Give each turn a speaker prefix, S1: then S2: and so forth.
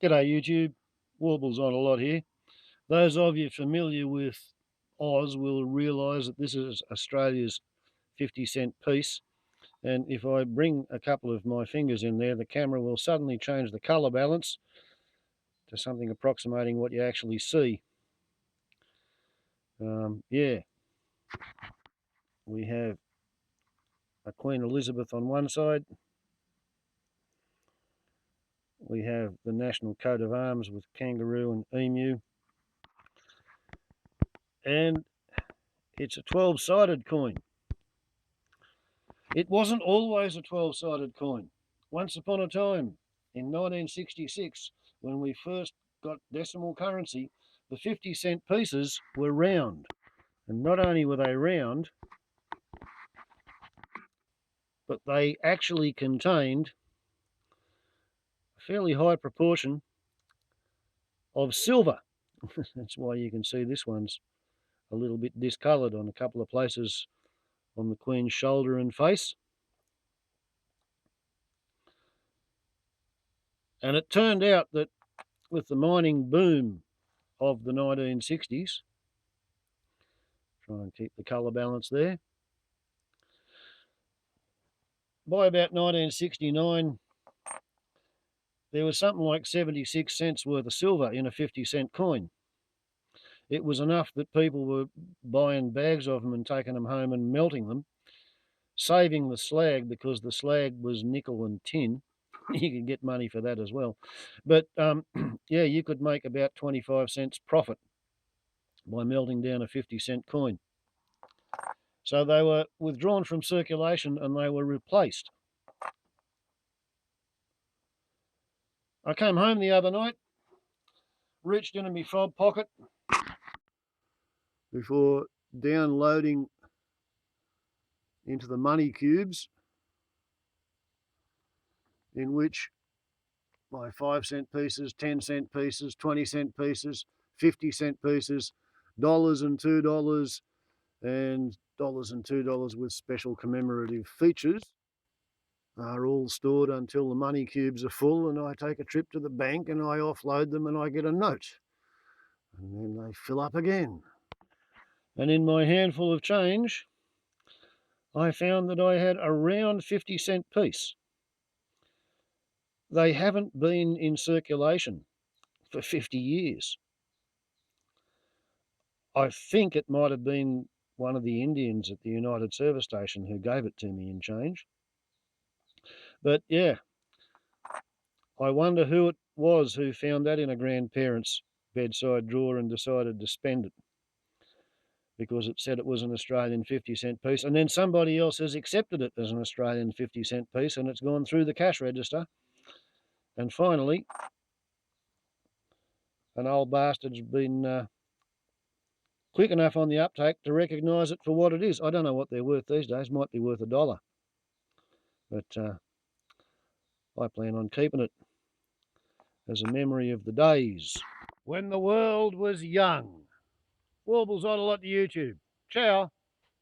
S1: G'day YouTube, Warbles on a lot here. Those of you familiar with Oz will realise that this is Australia's 50-cent piece, and if I bring a couple of my fingers in there, the camera will suddenly change the colour balance to something approximating what you actually see. Yeah, we have a Queen Elizabeth on one side, we have the national coat of arms with kangaroo and emu, and it's a 12-sided coin. It wasn't always a 12-sided coin. Once upon a time, in 1966, when we first got decimal currency, the 50-cent pieces were round. And not only were they round, but they actually contained a fairly high proportion of silver. That's why you can see this one's a little bit discoloured on a couple of places on the Queen's shoulder and face. And it turned out that with the mining boom of the 1960s, try and keep the colour balance there, by about 1969, there was something like 76 cents worth of silver in a 50-cent coin. It was enough that people were buying bags of them and taking them home and melting them, saving the slag because the slag was nickel and tin. You could get money for that as well. But yeah, you could make about 25 cents profit by melting down a 50-cent coin. So they were withdrawn from circulation and they were replaced. I came home the other night, reached into my fob pocket before downloading into the money cubes, in which my 5-cent pieces, 10-cent pieces, 20-cent pieces, 50-cent pieces, dollars and $2, and dollars and $2 with special commemorative features are all stored until the money cubes are full, and I take a trip to the bank and I offload them and I get a note. And then they fill up again. And in my handful of change, I found that I had a round 50-cent piece. They haven't been in circulation for 50 years. I think it might have been one of the Indians at the United Service Station who gave it to me in change. But yeah, I wonder who it was who found that in a grandparent's bedside drawer and decided to spend it, because it said it was an Australian 50-cent piece, and then somebody else has accepted it as an Australian 50-cent piece and it's gone through the cash register. And finally, an old bastard's been quick enough on the uptake to recognise it for what it is. I don't know what they're worth these days, might be worth $1. But I plan on keeping it as a memory of the days when the world was young. Warbles on a lot to YouTube. Ciao.